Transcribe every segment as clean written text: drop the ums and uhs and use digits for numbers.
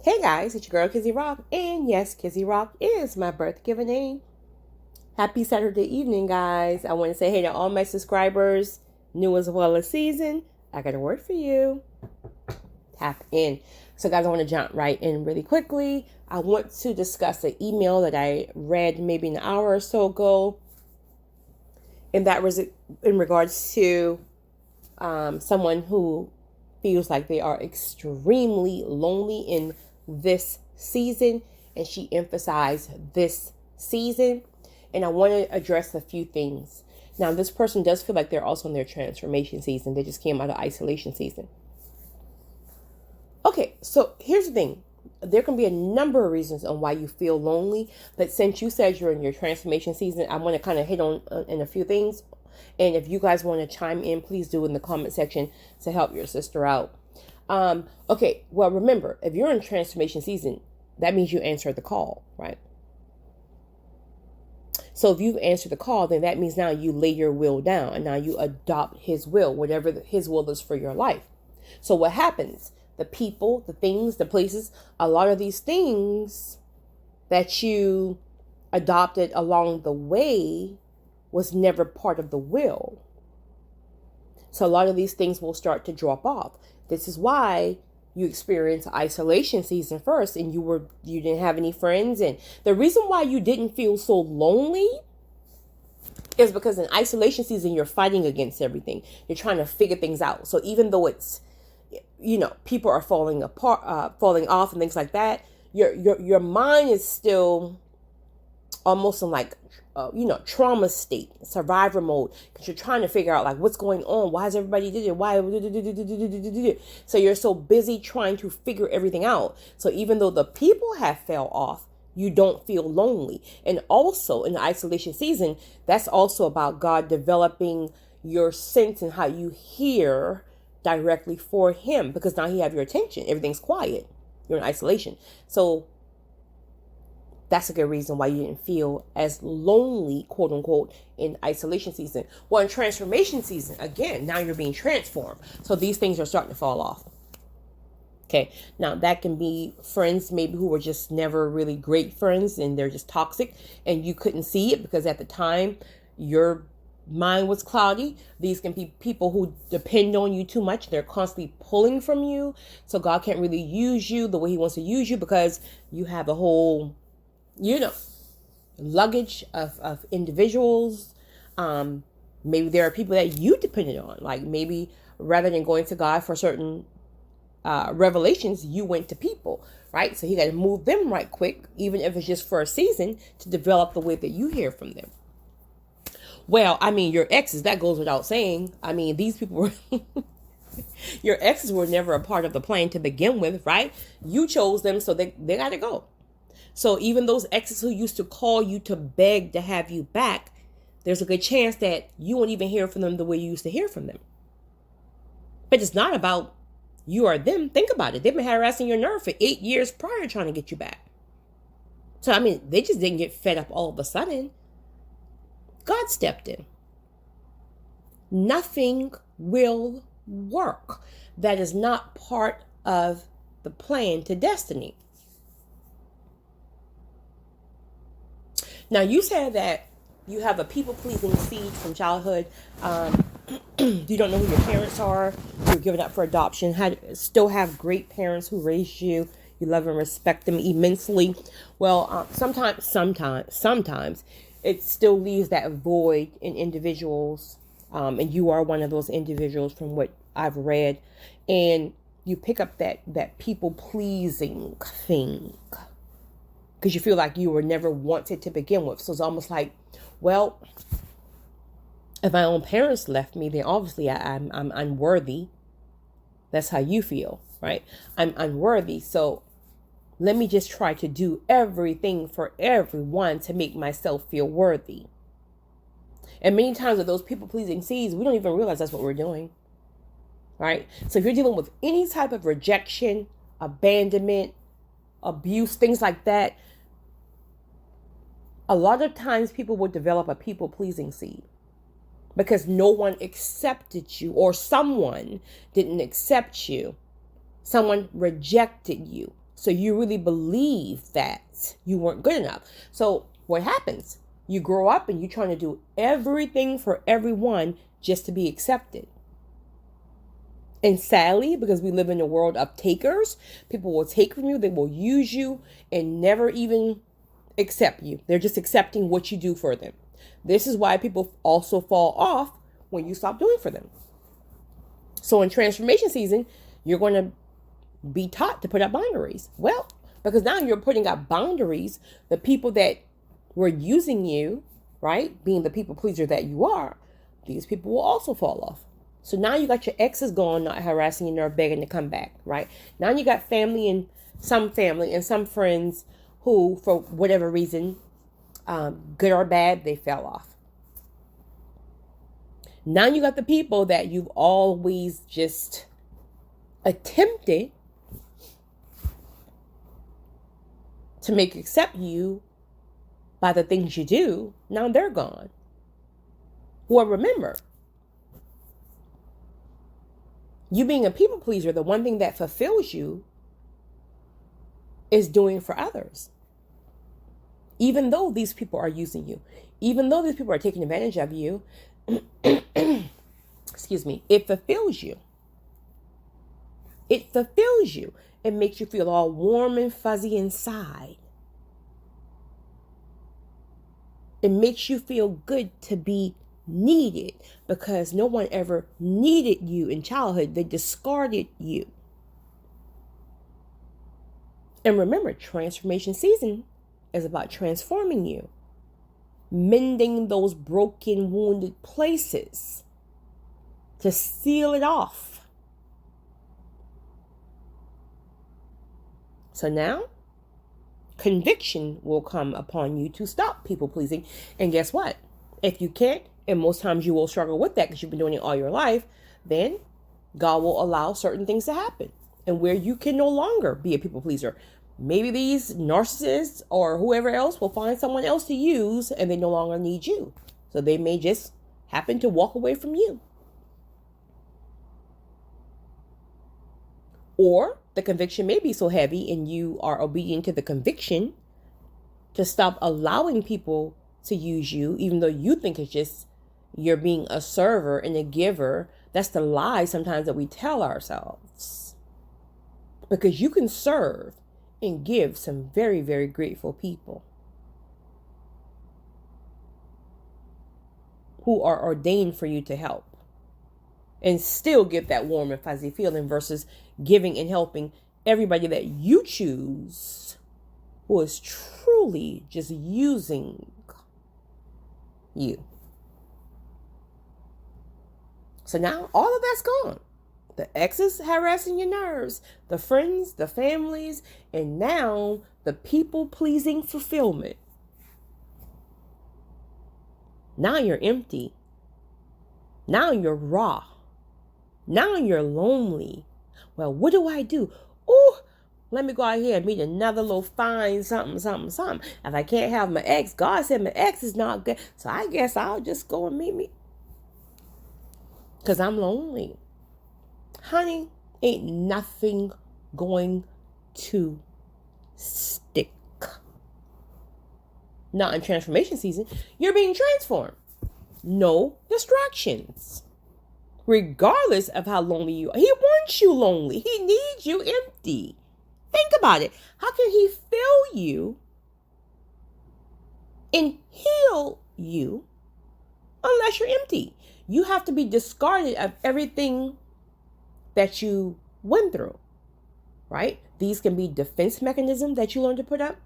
Hey guys, it's your girl Kizzy Rock, and yes, Kizzy Rock is my birth given name. Happy Saturday evening, guys. I want to say hey to all my subscribers, new as well as seasoned. I got a word for you. Tap in. So, guys, I want to jump right in really quickly. I want to discuss an email that I read maybe an hour or so ago, and that was in regards to someone who feels like they are extremely lonely in this season, and she emphasized this season. And I want to address a few things. Now, this person does feel like they're also in their transformation season. They just came out of isolation season. Okay, so here's the thing. There can be a number of reasons on why you feel lonely, but since you said you're in your transformation season, I want to kind of hit on in a few things. And if you guys want to chime in, please do in the comment section to help your sister out. Okay, well, remember, if you're in transformation season, that means you answered the call, right? So if you've answered the call, then that means now you lay your will down and now you adopt his will, whatever his will is for your life. So what happens? The people, the things, the places, a lot of these things that you adopted along the way was never part of the will. So a lot of these things will start to drop off. This is why you experience isolation season first, and you didn't have any friends. And the reason why you didn't feel so lonely is because in isolation season, you're fighting against everything. You're trying to figure things out. So even though it's, people are falling apart, falling off and things like that, your mind is still almost in like, trauma state, survivor mode, because you're trying to figure out like what's going on. Why is everybody did it? Why? So you're so busy trying to figure everything out. So even though the people have fell off, you don't feel lonely. And also in the isolation season, that's also about God developing your sense and how you hear directly for him, because now he have your attention. Everything's quiet. You're in isolation. So that's a good reason why you didn't feel as lonely, quote unquote, in isolation season. Well, in transformation season, again, now you're being transformed. So these things are starting to fall off. Okay. Now that can be friends maybe who were just never really great friends and they're just toxic and you couldn't see it because at the time your mind was cloudy. These can be people who depend on you too much. They're constantly pulling from you. So God can't really use you the way he wants to use you because you have a whole luggage of individuals. Maybe there are people that you depended on. Like maybe rather than going to God for certain revelations, you went to people, right? So he got to move them right quick, even if it's just for a season, to develop the way that you hear from them. Well, I mean, your exes, that goes without saying. I mean, these people were... your exes were never a part of the plan to begin with, right? You chose them, so they got to go. So even those exes who used to call you to beg to have you back, there's a good chance that you won't even hear from them the way you used to hear from them. But it's not about you or them. Think about it. They've been harassing your nerve for 8 years prior trying to get you back. So, I mean, they just didn't get fed up all of a sudden. God stepped in. Nothing will work that is not part of the plan to destiny. Now, you said that you have a people-pleasing seed from childhood. You don't know who your parents are. You're given up for adoption. Still have great parents who raised you. You love and respect them immensely. Well, sometimes it still leaves that void in individuals. And you are one of those individuals from what I've read. And you pick up that people-pleasing thing, because you feel like you were never wanted to begin with. So it's almost like, well, if my own parents left me, then obviously I'm unworthy. That's how you feel, right? I'm unworthy. So let me just try to do everything for everyone to make myself feel worthy. And many times with those people-pleasing seeds, we don't even realize that's what we're doing, right? So if you're dealing with any type of rejection, abandonment, abuse, things like that, a lot of times people will develop a people-pleasing seed because no one accepted you, or someone didn't accept you. Someone rejected you. So you really believe that you weren't good enough. So what happens? You grow up and you're trying to do everything for everyone just to be accepted. And sadly, because we live in a world of takers, people will take from you, they will use you and never even accept you. They're just accepting what you do for them. This is why people also fall off when you stop doing for them. So in transformation season, you're going to be taught to put up boundaries. Well, because now you're putting up boundaries, the people that were using you, right, being the people pleaser that you are, these people will also fall off. So now you got your exes gone, not harassing you nor begging to come back, right? Now you got family and some friends who, for whatever reason, good or bad, they fell off. Now you got the people that you've always just attempted to make accept you by the things you do. Now they're gone. Well, remember, you being a people pleaser, the one thing that fulfills you is doing for others. Even though these people are using you, even though these people are taking advantage of you, excuse me, it fulfills you. It fulfills you. It makes you feel all warm and fuzzy inside. It makes you feel good to be needed, because no one ever needed you in childhood. They discarded you. And remember, transformation season is about transforming you, mending those broken, wounded places to seal it off. So now, conviction will come upon you to stop people pleasing. And guess what? If you can't, and most times you will struggle with that because you've been doing it all your life, then God will allow certain things to happen. And where you can no longer be a people pleaser, maybe these narcissists or whoever else will find someone else to use and they no longer need you. So they may just happen to walk away from you. Or the conviction may be so heavy and you are obedient to the conviction to stop allowing people to use you, even though you think it's just you're being a server and a giver. That's the lie sometimes that we tell ourselves. Because you can serve and give some very, very grateful people who are ordained for you to help, and still get that warm and fuzzy feeling versus giving and helping everybody that you choose who is truly just using you. So now all of that's gone. The exes harassing your nerves, the friends, the families, and now the people-pleasing fulfillment. Now you're empty. Now you're raw. Now you're lonely. Well, what do I do? Oh, let me go out here and meet another little fine something. If I can't have my ex, God said my ex is not good. So I guess I'll just go and meet me. Because I'm lonely. Honey, ain't nothing going to stick. Not in transformation season. You're being transformed. No distractions. Regardless of how lonely you are. He wants you lonely. He needs you empty. Think about it. How can he fill you and heal you unless you're empty? You have to be discarded of everything that you went through, right? These can be defense mechanisms that you learn to put up.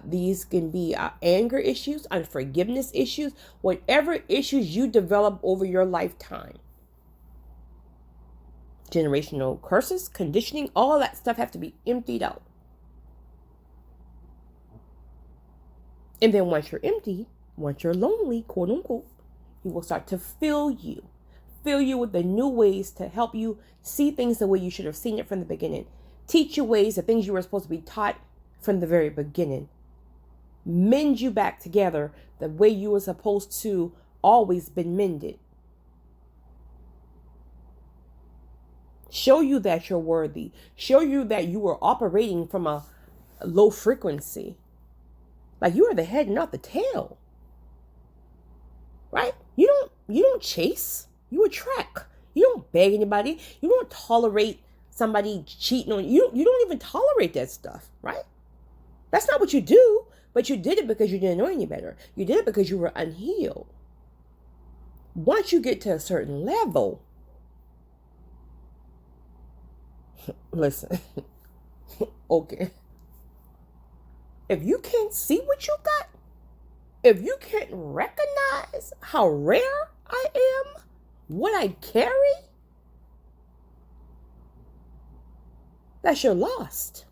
These can be anger issues, unforgiveness issues, whatever issues you develop over your lifetime. Generational curses, conditioning, all that stuff have to be emptied out. And then once you're empty, once you're lonely, quote unquote, he will start to fill you with the new ways to help you see things the way you should have seen it from the beginning. Teach you ways, the things you were supposed to be taught from the very beginning. Mend you back together the way you were supposed to always been mended. Show you that you're worthy. Show you that you are operating from a low frequency. Like you are the head, not the tail. Right? You don't chase. You attract. You don't beg anybody. You don't tolerate somebody cheating on you. You don't even tolerate that stuff, right? That's not what you do. But you did it because you didn't know any better. You did it because you were unhealed. Once you get to a certain level, listen, okay. If you can't see what you got, if you can't recognize how rare I am, what I carry, that's your lost.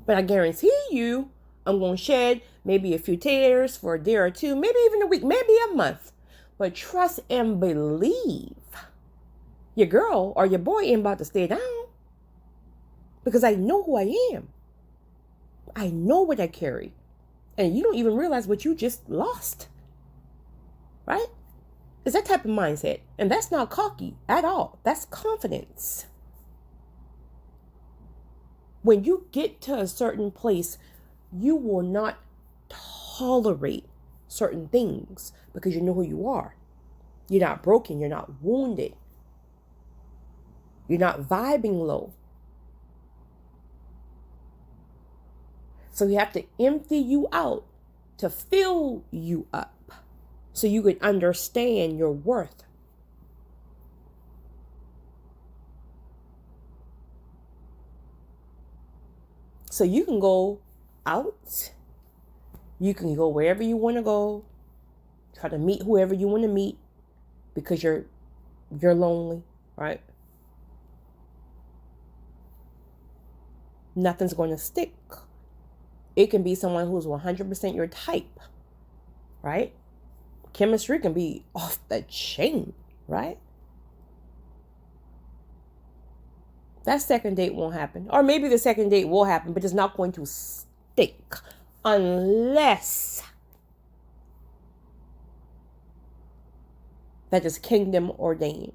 But I guarantee you, I'm going to shed maybe a few tears for a day or two, maybe even a week, maybe a month. But trust and believe your girl or your boy ain't about to stay down. Because I know who I am. I know what I carry. And you don't even realize what you just lost. Right? It's that type of mindset. And that's not cocky at all. That's confidence. When you get to a certain place, you will not tolerate certain things because you know who you are. You're not broken. You're not wounded. You're not vibing low. So you have to empty you out to fill you up so you can understand your worth. So you can go out. You can go wherever you want to go. Try to meet whoever you want to meet because you're lonely, right? Nothing's going to stick. It can be someone who's 100% your type, right? Chemistry can be off the chain, right? That second date won't happen. Or maybe the second date will happen, but it's not going to stick unless that is kingdom ordained.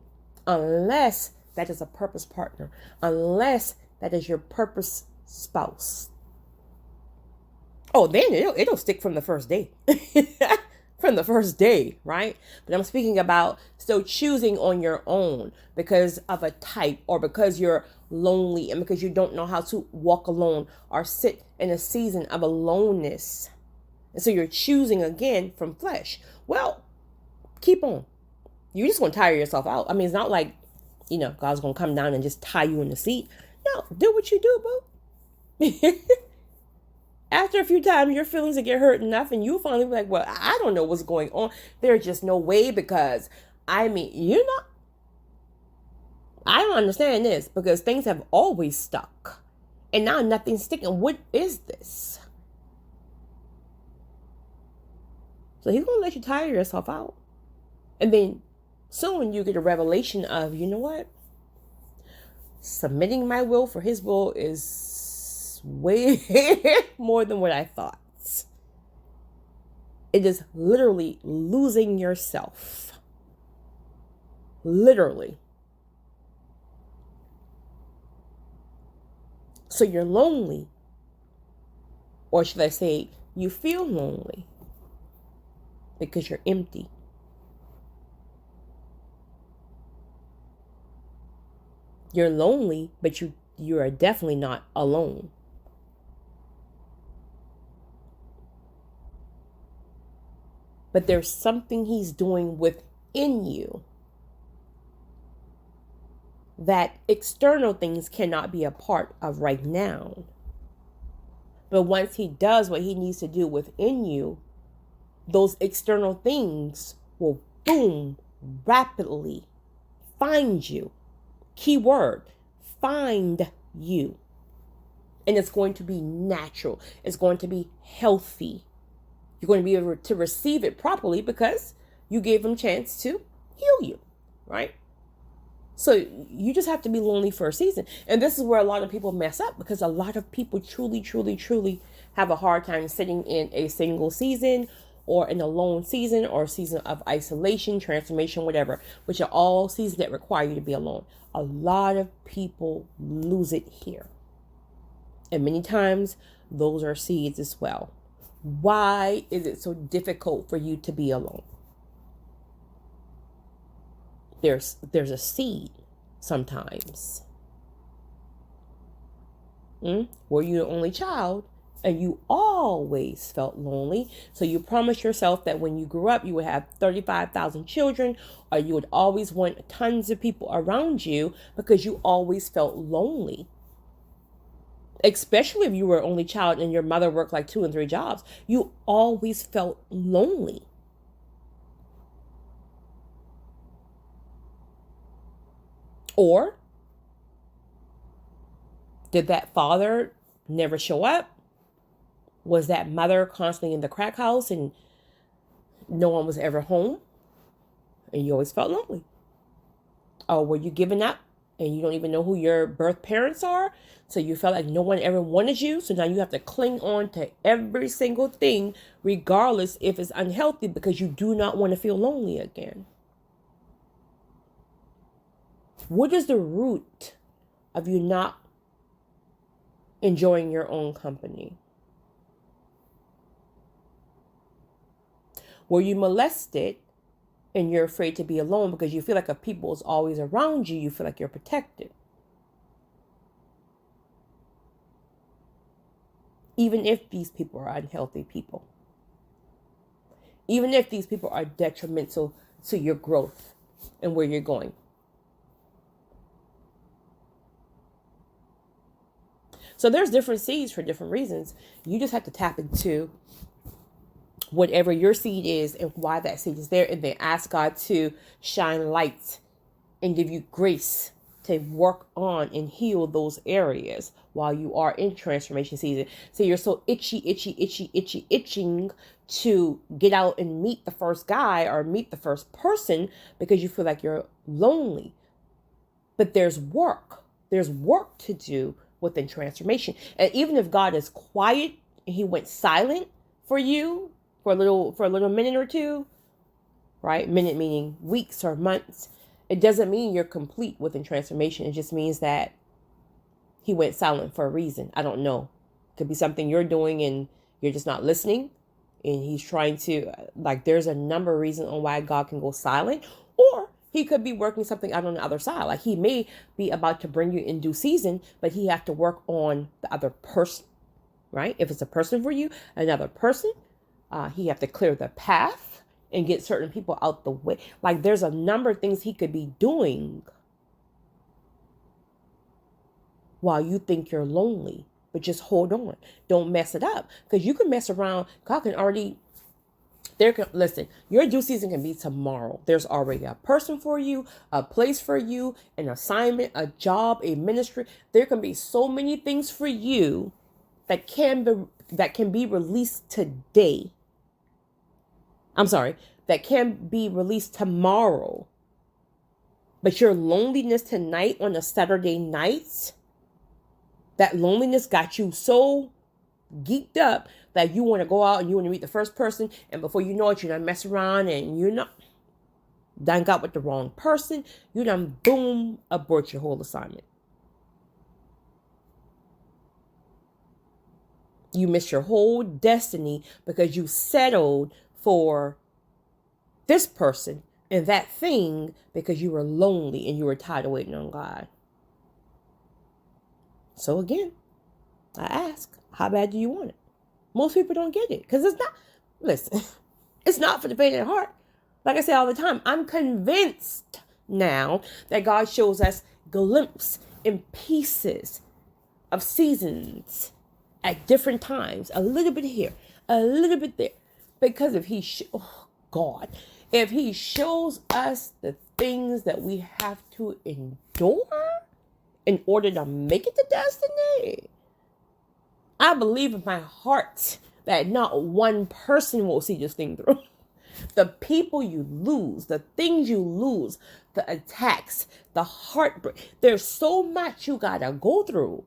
Unless that is a purpose partner. Unless that is your purpose spouse. Oh, then it'll stick from the first day. From the first day, right? But I'm speaking about still choosing on your own because of a type or because you're lonely and because you don't know how to walk alone or sit in a season of aloneness. And so you're choosing again from flesh. Well, keep on. You're just going to tire yourself out. I mean, it's not like, God's going to come down and just tie you in the seat. No, do what you do, boo. After a few times, your feelings will get hurt enough and you'll finally be like, well, I don't know what's going on. There's just no way because, I don't understand this because things have always stuck. And now nothing's sticking. What is this? So he's going to let you tire yourself out. And then soon you get a revelation of, you know what? Submitting my will for his will is way more than what I thought. It is literally losing yourself. Literally. So you're lonely. Or should I say, you feel lonely because you're empty. You're lonely, but you are definitely not alone. But there's something he's doing within you that external things cannot be a part of right now. But once he does what he needs to do within you, those external things will boom, rapidly find you. Keyword, find you. And it's going to be natural. It's going to be healthy. You're going to be able to receive it properly because you gave him a chance to heal you, right? So you just have to be lonely for a season. And this is where a lot of people mess up because a lot of people truly have a hard time sitting in a single season or in a lone season or season of isolation, transformation, whatever, which are all seasons that require you to be alone. A lot of people lose it here. And many times those are seeds as well. Why is it so difficult for you to be alone? There's a seed sometimes. Were you the only child and you always felt lonely? So you promised yourself that when you grew up, you would have 35,000 children, or you would always want tons of people around you because you always felt lonely. Especially if you were only child and your mother worked like 2 and 3 jobs, you always felt lonely. Or did that father never show up? Was that mother constantly in the crack house and no one was ever home and you always felt lonely? Or were you giving up and you don't even know who your birth parents are? So you felt like no one ever wanted you. So now you have to cling on to every single thing, regardless if it's unhealthy, because you do not want to feel lonely again. What is the root of you not enjoying your own company? Were you molested and you're afraid to be alone because you feel like if people is always around you, you feel like you're protected? Even if these people are unhealthy people. Even if these people are detrimental to your growth and where you're going. So there's different seeds for different reasons. You just have to tap into whatever your seed is and why that seed is there, and then ask God to shine light and give you grace to work on and heal those areas while you are in transformation season. So you're so itching to get out and meet the first guy or meet the first person because you feel like you're lonely. But there's work. There's work to do within transformation. And even if God is quiet and he went silent for you for a little minute or two, right? Minute meaning weeks or months. It doesn't mean you're complete within transformation. It just means that he went silent for a reason. I don't know. Could be something you're doing and you're just not listening. And he's trying to, there's a number of reasons on why God can go silent. Or he could be working something out on the other side. Like he may be about to bring you in due season, but he have to work on the other person, right? If it's a person for you, another person, he have to clear the path and get certain people out the way. Like there's a number of things he could be doing while you think you're lonely. But just hold on. Don't mess it up. Because you can mess around. God can already... Listen, your due season can be tomorrow. There's already a person for you, a place for you, an assignment, a job, a ministry. There can be so many things for you that can be released today. I'm sorry, that can be released tomorrow. But your loneliness tonight on a Saturday night, that loneliness got you so geeked up that you want to go out and you want to meet the first person, and before you know it, you done mess around and you're not done got with the wrong person. You done boom, abort your whole assignment. You miss your whole destiny because you settled for this person and that thing because you were lonely and you were tired of waiting on God. So again, I ask, how bad do you want it? Most people don't get it because it's not for the faint of heart. Like I say all the time, I'm convinced now that God shows us glimpses and pieces of seasons at different times, a little bit here, a little bit there. Because if if he shows us the things that we have to endure in order to make it to destiny, I believe in my heart that not one person will see this thing through. The people you lose, the things you lose, the attacks, the heartbreak. There's so much you gotta go through.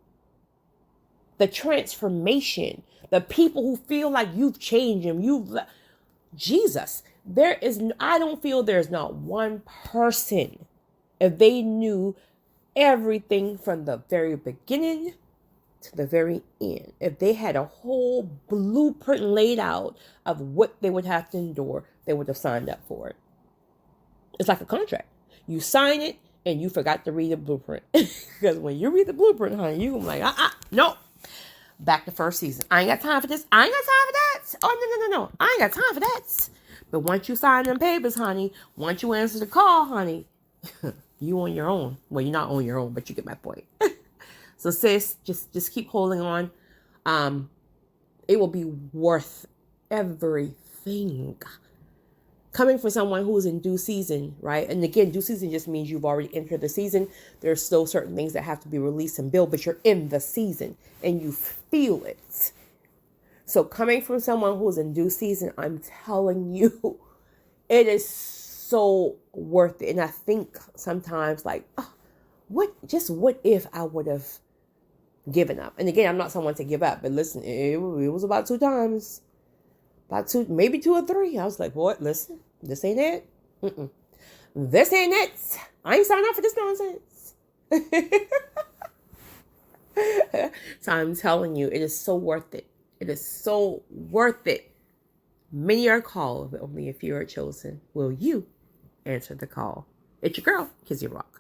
The transformation, the people who feel like you've changed them, Jesus. I don't feel there's not one person, if they knew everything from the very beginning to the very end, if they had a whole blueprint laid out of what they would have to endure, they would have signed up for it. It's like a contract. You sign it and you forgot to read the blueprint. Because when you read the blueprint, honey, you're like, no. Back to first season. I ain't got time for this. I ain't got time for that. Oh, no. I ain't got time for that. But once you sign them papers, honey, once you answer the call, honey, you on your own. Well, you're not on your own, but you get my point. So sis, just keep holding on. It will be worth everything. Coming from someone who's in due season, right? And again, due season just means you've already entered the season. There's still certain things that have to be released and built, but you're in the season and you feel it. So coming from someone who's in due season, I'm telling you, it is so worth it. And I think sometimes like, what if I would have given up? And again, I'm not someone to give up, but listen, it was about 2 times. Maybe 2 or 3. I was like, what? Listen, this ain't it. This ain't it. I ain't signed up for this nonsense. So I'm telling you, it is so worth it. It is so worth it. Many are called, but only a few are chosen. Will you answer the call? It's your girl, Kizzy Rock.